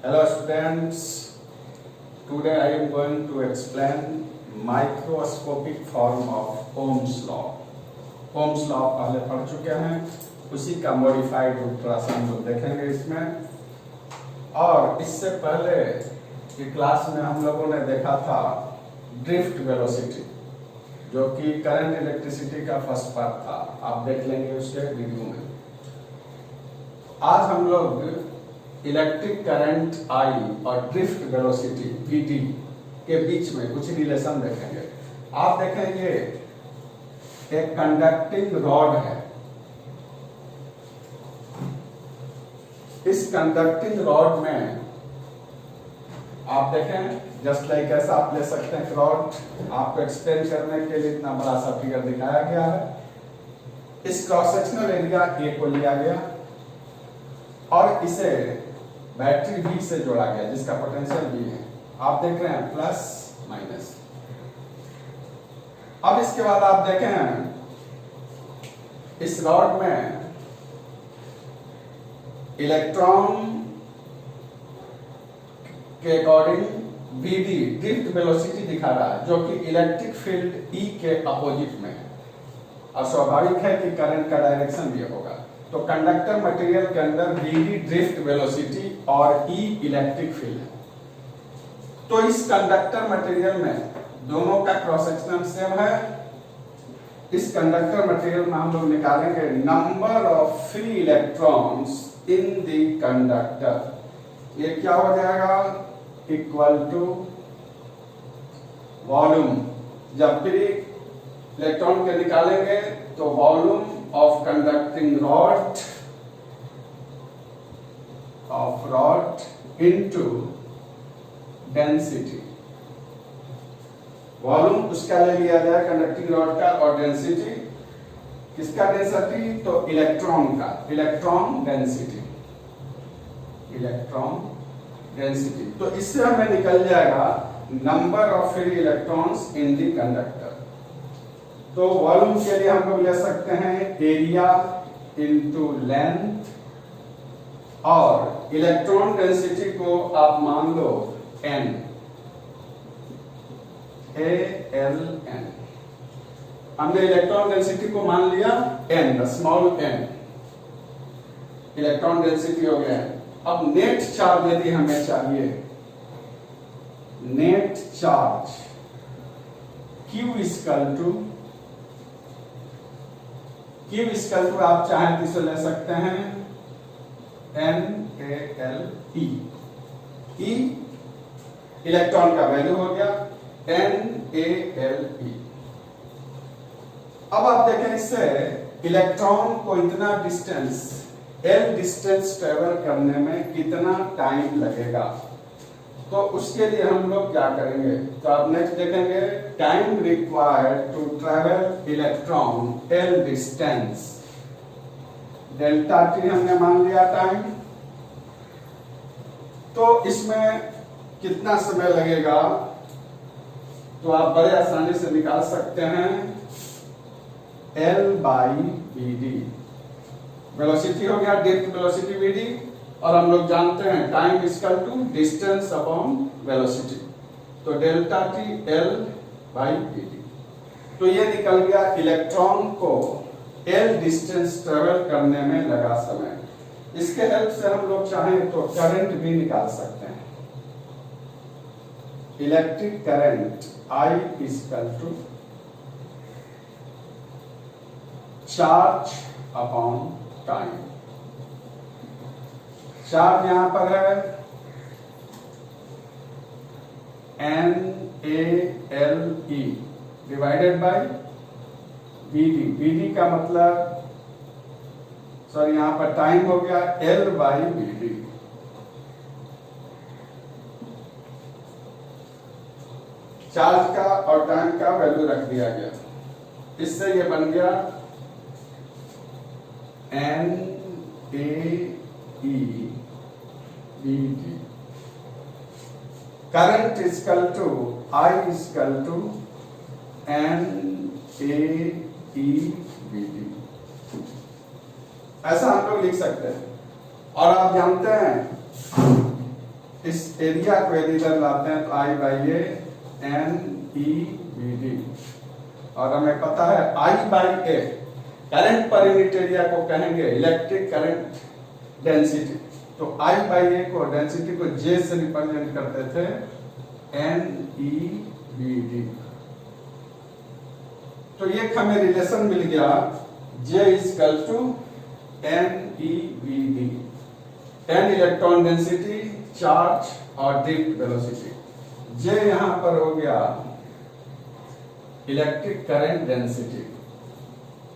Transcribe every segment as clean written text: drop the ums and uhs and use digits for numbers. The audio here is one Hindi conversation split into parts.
Hello students, today I am going to explain microscopic form of Ohm's law. Ohm's law पहले पढ़ चुके हैं, उसी का मॉडिफाइड रूप थोड़ा सा हम लोग देखेंगे इसमें। और इससे पहले की क्लास में हम लोगों ने देखा था ड्रिफ्ट वेलोसिटी, जो कि करंट इलेक्ट्रिसिटी का फर्स्ट पार्ट था। आप देख लेंगे उसके वीडियो में। आज हम लोग इलेक्ट्रिक करंट आई और ड्रिफ्ट वेलोसिटी वीडी के बीच में कुछ रिलेशन देखेंगे। आप देखेंगे एक कंडक्टिंग रॉड है। इस कंडक्टिंग रॉड में आप देखें जस्ट लाइक ऐसा आप ले सकते हैं रॉड। आपको एक्सप्लेन करने के लिए इतना बड़ा सा फिगर दिखाया गया है। इस क्रॉस सेक्शनल एरिया ए को लिया गया और इसे बैटरी बी से जोड़ा गया जिसका पोटेंशियल बी है। आप देख रहे हैं प्लस माइनस। अब इसके बाद आप देखें इस रॉड में इलेक्ट्रॉन के अकॉर्डिंग वीडी ड्रिफ्ट वेलोसिटी दिखा रहा है, जो कि इलेक्ट्रिक फील्ड ई के अपोजिट में है। और स्वाभाविक है कि करंट का डायरेक्शन भी होगा। तो कंडक्टर मटेरियल के अंदर वीडी ड्रिफ्ट वेलोसिटी और ई इलेक्ट्रिक फील्ड है। तो इस कंडक्टर मटेरियल में दोनों का क्रॉस सेक्शन सेम है। इस कंडक्टर मटेरियल में हम लोग निकालेंगे number of free electrons in the conductor. ये क्या हो जाएगा? Equal to volume. जब फ्री इलेक्ट्रॉन के निकालेंगे तो volume of conducting rod into density। वॉल्यूम उसका ले लिया जाए कंडक्टिंग रॉड का, और डेंसिटी किसका? डेंसिटी तो इलेक्ट्रॉन का, इलेक्ट्रॉन डेंसिटी। तो इससे हमें निकल जाएगा number of free electrons in the conductor. तो वॉल्यूम के लिए हम लोग ले सकते हैं एरिया इनटू लेंथ, और इलेक्ट्रॉन डेंसिटी को आप मान लो n, ALN। हमने इलेक्ट्रॉन डेंसिटी को मान लिया n, small n, electron density हो गया। अब नेट चार्ज यदि हमें चाहिए, net charge Q equal to आप चाहें तो इसे ले सकते हैं NaLe। E इलेक्ट्रॉन का वैल्यू हो गया NaLe। अब आप देखें इससे इलेक्ट्रॉन को इतना डिस्टेंस L डिस्टेंस ट्रेवल करने में कितना टाइम लगेगा। तो उसके लिए हम लोग क्या करेंगे? तो आप नेक्स्ट देखेंगे time required to travel electron L distance, delta T हमने मान लिया टाइम। तो इसमें कितना समय लगेगा तो आप बड़े आसानी से निकाल सकते हैं L/Vd। वेलोसिटी हो गया ड्रिफ्ट वेलोसिटी Vd, और हम लोग जानते हैं time equal to distance upon velocity. तो डेल्टा T L/Vd। तो ये निकल गया इलेक्ट्रॉन को L डिस्टेंस ट्रेवल करने में लगा समय। इसके हेल्प से हम लोग चाहें तो करंट भी निकाल सकते हैं। Electric current I equal to charge upon time. Charge यहां पर है NaLe divided by Vd। Vd का मतलब सॉरी यहां पर टाइम हो गया L/Vd। चार्ज का और टाइम का वैल्यू रख दिया गया। इससे ये बन गया NaEVd। Current equal to I equal to NaEVd। ऐसा हम लोग लिख सकते हैं। और आप जानते हैं इस एरिया को यदि इधर लाते हैं तो I by A N E B D, और हमें पता है I by A current per unit area को कहेंगे इलेक्ट्रिक करंट डेंसिटी। तो आई बाई ए को डेंसिटी को जे से रिप्रेजेंट करते थे एन ई बी डी। तो ये हमें रिलेशन मिल गया J equal to N E B D, N electron density, charge और ड्रिफ्ट वेलोसिटी। J यहां पर हो गया electric current density,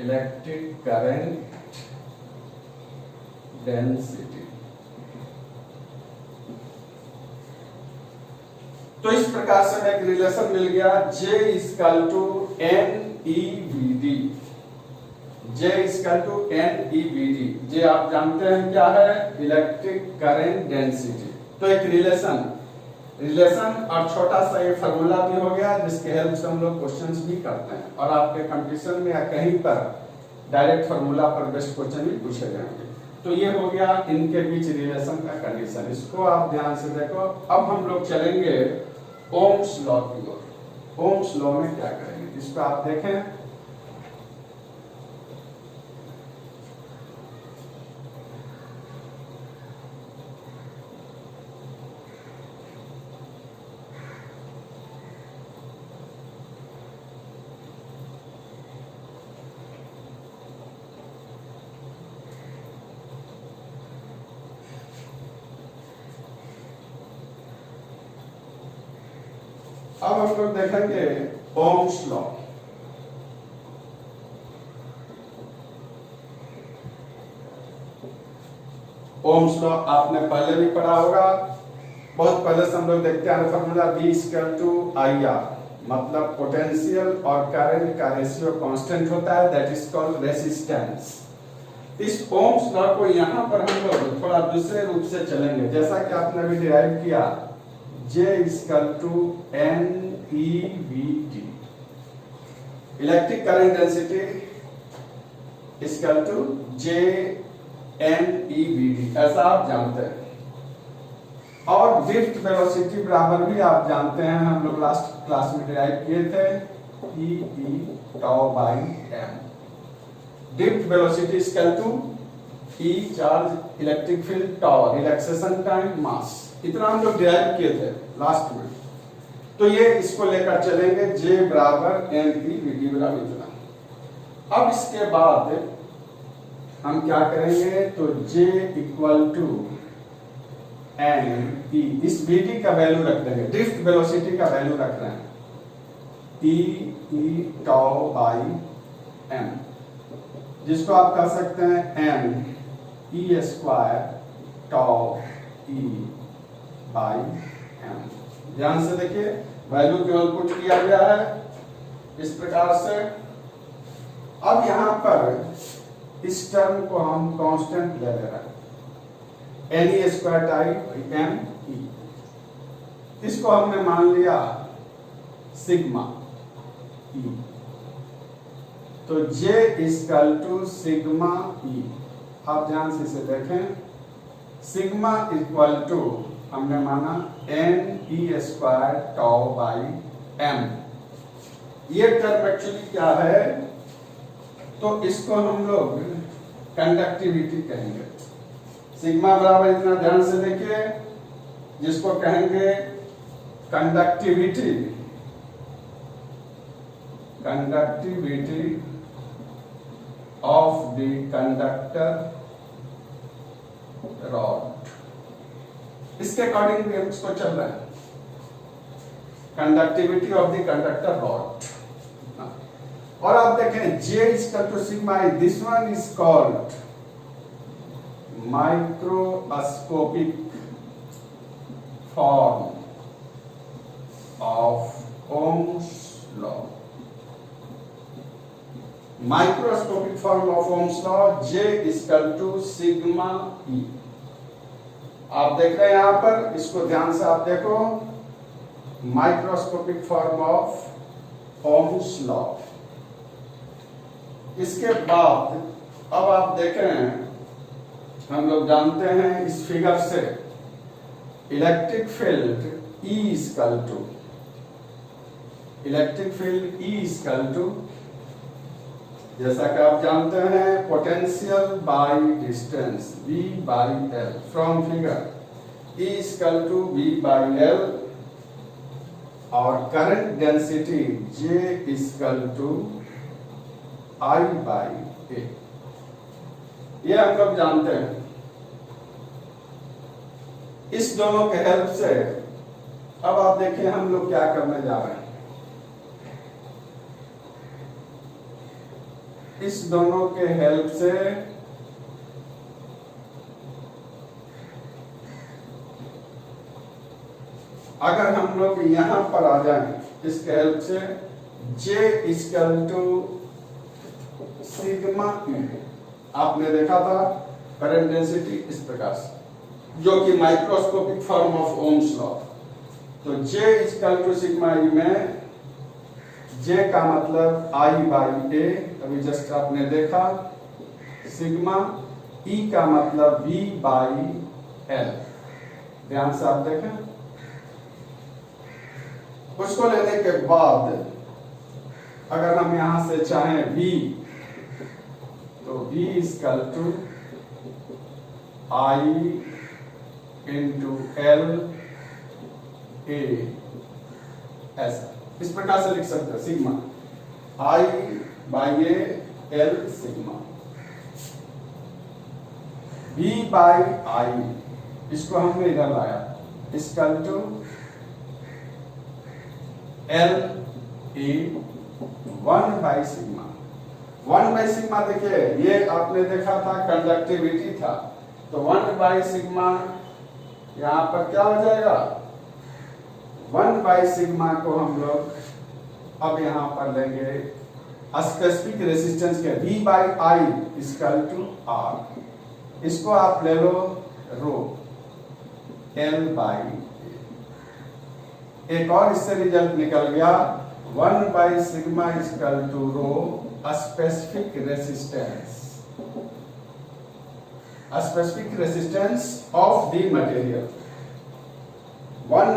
electric current density. तो इस प्रकार से हमें एक रिलेशन मिल गया J equal to N E B D, J equal to N E B D. J आप जानते हैं क्या है, इलेक्ट्रिक करंट डेंसिटी। तो एक रिलेशन और छोटा सा ये फार्मूला भी हो गया जिसके हेल्प से हम लोग क्वेश्चंस भी करते हैं, और आपके कंपटीशन में या कहीं पर डायरेक्ट फार्मूला पर बेस्ड क्वेश्चन भी पूछे जाएंगे। तो ये हो गया इनके बीच रिलेशन का कंडीशन, इसको आप ध्यान से देखो। अब हम लोग चलेंगे ओम्स लॉ की ओर। ओम्स लॉ में क्या करेंगे इसको आप देखें। अब हम लोग देखेंगे ओम्स लॉ। ओम्स लॉ आपने पहले भी पढ़ा होगा, बहुत पहले से हम लोग देखते हैं formula V equal to I R, मतलब पोटेंशियल और करंट का रेशियो कांस्टेंट होता है, दैट इज कॉल्ड रेजिस्टेंस। इस ओम्स लॉ को यहाँ पर हम लोग थोड़ा दूसरे रूप से चलेंगे, जैसा कि आपने अभी डिराइव किया J equal to N E B D, electric current density equal to J N E B D, ऐसा आप जानते हैं। और ड्रिफ्ट वेलोसिटी बराबर भी आप जानते हैं, हम लोग लास्ट क्लास में डिराइव किए थे, E tau by m। Drift velocity equal to E charge, electric field, tau, relaxation time, mass. इतना हम लोग डिराइव किए थे लास्ट में। तो ये इसको लेकर चलेंगे J बराबर एन ई बी डी बराबर इतना। अब इसके बाद हम क्या करेंगे, तो J equal to N E, इस बी डी का वैल्यू रख देंगे, ड्रिफ्ट वेलोसिटी का वैल्यू रख रहे हैं E टाउ बाई m, जिसको आप कह सकते हैं m E square tau E by m। ध्यान से देखिए, वैल्यू केवल पुट किया गया है इस प्रकार से। अब यहां पर इस टर्म को हम कांस्टेंट ले रहे हैं, N E square tau M E, इसको हमने मान लिया सिग्मा ई। तो J equal to sigma E, आप ध्यान से इसे देखें, सिग्मा इक्वल टू हमने माना N E square tau by m। ये टर्म एक्चुअली क्या है, तो इसको हम लोग कंडक्टिविटी कहेंगे। सिग्मा बराबर इतना ध्यान से देखिए, जिसको कहेंगे conductivity, conductivity of the conductor rod. इसके अकॉर्डिंग भी हम इसको चल रहे हैं, conductivity of the conductor rod. और आप देखें J equal to sigma, this one is called microscopic form of Ohm's law. Microscopic form of Ohm's law, J equal to sigma E। आप देख रहे हैं यहां पर, इसको ध्यान से आप देखो, microscopic form of Ohm's law. इसके बाद अब आप देखें, हम लोग जानते हैं इस फिगर से electric field E equal to जैसा कि आप जानते हैं potential by distance V by L from figure E equal to V by L और current density J equal to I by A। ये हम लोग जानते हैं। इस दोनों के हेल्प से अब आप देखिए हम लोग क्या करने जा रहे हैं। इस दोनों के हेल्प से अगर हम लोग यहां पर आ जाएं, इसके हेल्प से J equal to sigma E आपने देखा था करंट डेंसिटी इस प्रकार से, जो कि microscopic form of Ohm's law. तो J equal to sigma E में J का मतलब I बाई A, अभी जस्ट आपने देखा, सिग्मा E का मतलब V बाई L। ध्यान से आप देखें। उसको लेने के बाद अगर हम यहां से चाहें V, तो V equal to I into L A, ऐसा इस प्रकार से लिख सकते हैं, sigma I by A L sigma V by I, इसको हमने इधर लाया, equal to L A 1 by sigma. 1 by sigma देखिए, ये आपने देखा था कंडक्टिविटी था, तो 1 बाई सिग्मा यहां पर क्या हो जाएगा, 1 बाई सिग्मा को हम लोग अब यहां पर लेंगे स्पेसिफिक रेजिस्टेंस के V by I equal to R, इसको आप ले लो रो L बाई। एक और इससे रिजल्ट निकल गया, 1 by sigma equal to rho specific resistance of the material. 1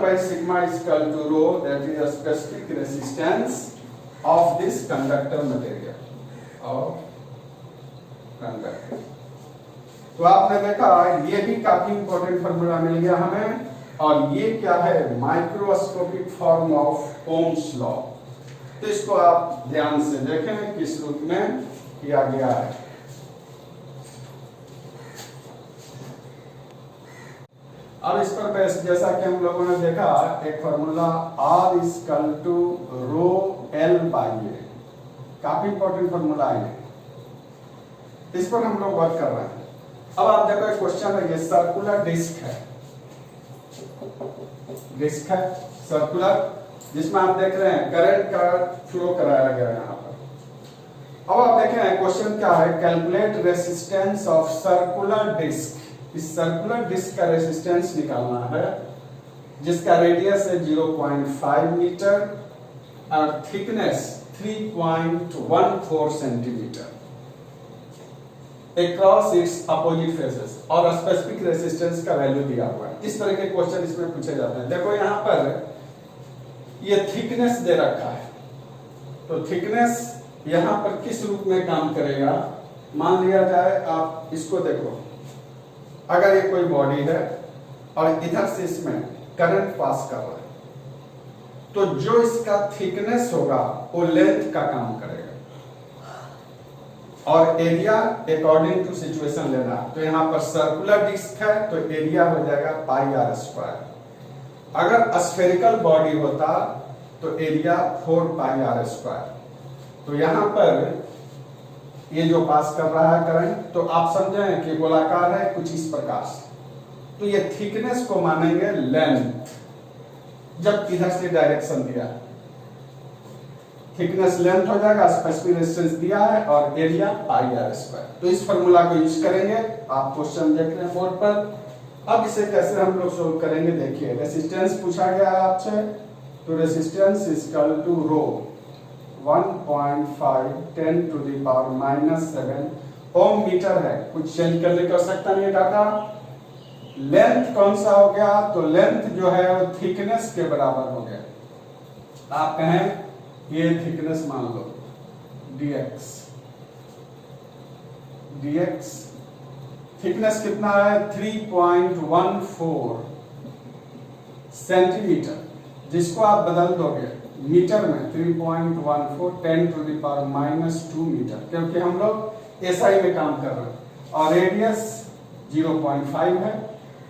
by sigma is equal to rho, that is a specific resistance of this conductor material, तो आपने देखा ये भी काफी इंपॉर्टेंट फॉर्मूला मिल गया हमें, और ये क्या है, microscopic form of Ohm's law. तो इसको आप ध्यान से देखें किस रूप में किया गया है। अब इस पर बेस जैसा कि हम लोगों ने देखा एक formula R equal to rho L by A, काफी इंपॉर्टेंट फॉर्मूला है, इस पर हम लोग वर्क कर रहे हैं। अब आप देखो एक क्वेश्चन है, ये सर्कुलर डिस्क है सर्कुलर, जिसमें आप देख रहे हैं करंट का फ्लो कराया गया है यहाँ पर। अब आप देखें क्वेश्चन क्या है, calculate resistance of circular disc. इस सर्कुलर डिस्क का रेसिस्टेंस निकालना है, जिसका रेडियस है 0.5 मीटर और thickness 3.14 centimetre across its opposite faces, और स्पेसिफिक रेसिस्टेंस का वैल्यू दिया हुआ है। इस तरह के क्वेश्चन इसमें पूछे जाते हैं। देखो यहाँ पर ये थिकनेस दे रखा है, तो थिकनेस यहाँ पर किस रूप में काम करेगा, मान लिया जाए आप इसको देखो, अगर ये कोई बॉडी है और इधर से इसमें करंट पास कर रहा है, तो जो इसका थिकनेस होगा वो लेंथ का काम करेगा, और एरिया अकॉर्डिंग टू सिचुएशन लेना। तो यहाँ पर सर्कुलर डिस्क है तो एरिया हो जाएगा पाई आर स्क्वायर। अगर स्फेरिकल बॉडी होता तो एरिया 4 पाई आर स्क्वायर। तो यहाँ पर ये जो पास कर रहा है करंट, तो आप समझें कि गोलाकार है कुछ इस प्रकार से, तो ये थिकनेस को मानेंगे लेंथ, जब इधर से डायरेक्शन दिया है थिकनेस लेंथ हो जाएगा, स्पेसिफिक रेजिस्टेंस दिया है और एरिया पाई आर स्क्वायर। तो इस फॉर्मूला को यूज करेंगे, आप क्वेश्चन देख रहे हैं बोर्ड पर। अब इसे कैसे हम लोग सोल्व करेंगे, देखिए रेजिस्टेंस पूछा गया है आपसे, तो resistance is equal to rho 1.5 10 to the power -7 ohm metre है, कुछ चेंज करने की आवश्यकता नहीं है डाटा। लेंथ कौन सा हो गया, तो लेंथ जो है वो थिकनेस के बराबर हो गया। आप कहें ये थिकनेस मान लो dx, dx थिकनेस कितना है 3.14 सेंटीमीटर, जिसको आप बदल दोगे मीटर में 3.14 10⁻⁻² मीटर, क्योंकि हम लोग एसआई में काम कर रहे हैं और रेडियस 0.5 है,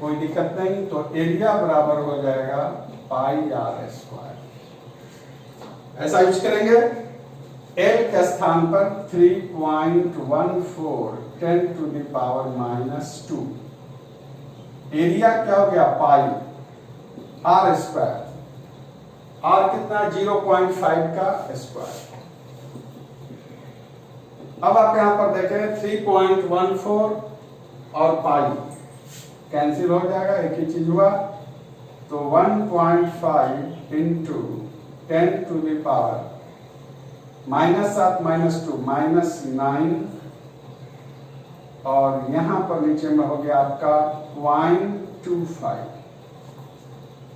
कोई दिक्कत नहीं। तो एरिया बराबर हो जाएगा πr²। ऐसा यूज करेंगे। एल के स्थान पर 3.14 10⁻⁻²। एरिया क्या हो गया पाई r²। r कितना 0.5 का स्क्वायर। अब आप यहां पर देखें 3.14 और पाई कैंसिल हो जाएगा, एक ही चीज हुआ। तो 1.5 इंटू 10⁻⁻² -2 और यहां पर नीचे में हो गया आपका 0.25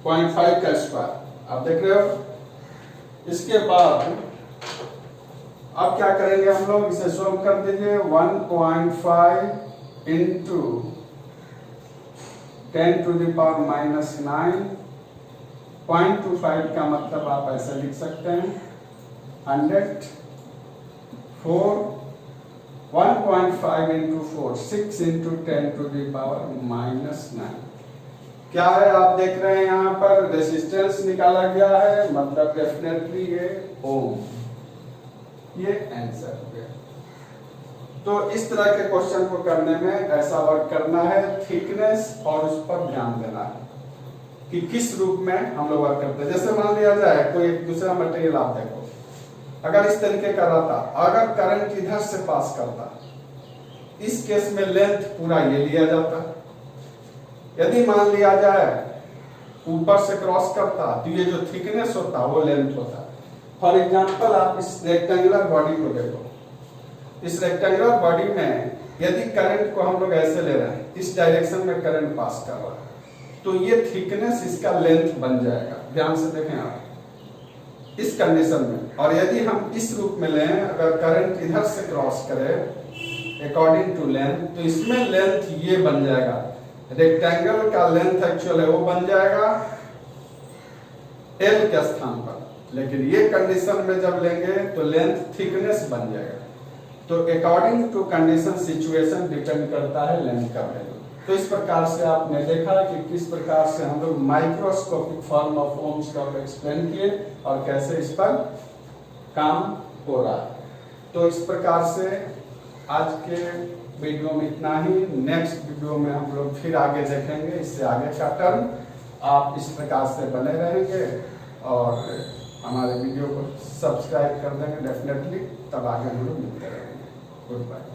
0.5 का स्क्वायर। आप देख रहे हो। इसके बाद अब क्या करेंगे हम लोग, इसे सोल्व कर दीजिए। 1.5 इंटू 10⁻⁻⁹ 0.25 का मतलब आप ऐसे लिख सकते हैं 100 4 1.5 इंटू 4 6 इंटू 10⁻⁻⁹। क्या है आप देख रहे हैं यहाँ पर रेजिस्टेंस निकाला गया है, मतलब डेफिनेटली ये ओम। ये आंसर हो गया। तो इस तरह के क्वेश्चन को करने में ऐसा वर्क करना है, थिकनेस और उस पर ध्यान देना है कि किस रूप में हम लोग वर्क करते हैं। जैसे मान लिया जाए कोई एक दूसरा मटेरियल आप देखो, अगर इस तरीके का रहता, अगर करंट इधर से पास करता, इस केस में लेंथ पूरा ये लिया जाता। यदि मान लिया जाए ऊपर से क्रॉस करता, तो ये जो थिकनेस होता वो लेंथ होता। फॉर एग्जांपल आप इस रेक्टेंगुलर बॉडी को देखो। इस रेक्टेंगुलर बॉडी में यदि करंट को हम लोग ऐसे ले रहे हैं, इस डायरेक्शन में करंट पास कर रहा है, तो ये थिकनेस इसका लेंथ बन जाएगा। ध्यान से देखें आप इस कंडीशन में। और यदि हम इस रूप में लें, अगर करंट इधर से क्रॉस करे अकॉर्डिंग टू लेंथ, तो इसमें लेंथ ये बन जाएगा। रेक्टेंगल का लेंथ एक्चुअल है वो बन जाएगा एल के स्थान पर, लेकिन ये कंडीशन में जब लेंगे तो लेंथ थिकनेस बन जाएगा। तो according to condition situation depend करता है लेंथ का वैल्यू। तो इस प्रकार से आपने देखा कि किस प्रकार से हम लोग microscopic form of Ohm's law को एक्सप्लेन किए और कैसे इस पर काम हो रहा है। तो इस प्रकार से आज के वीडियो में इतना ही। नेक्स्ट वीडियो में हम लोग फिर आगे देखेंगे, इससे आगे का टर्म। आप इस प्रकार से बने रहेंगे और हमारे वीडियो को सब्सक्राइब कर देंगे डेफिनेटली, तब आगे हम लोग मिलते रहेंगे। Good bye.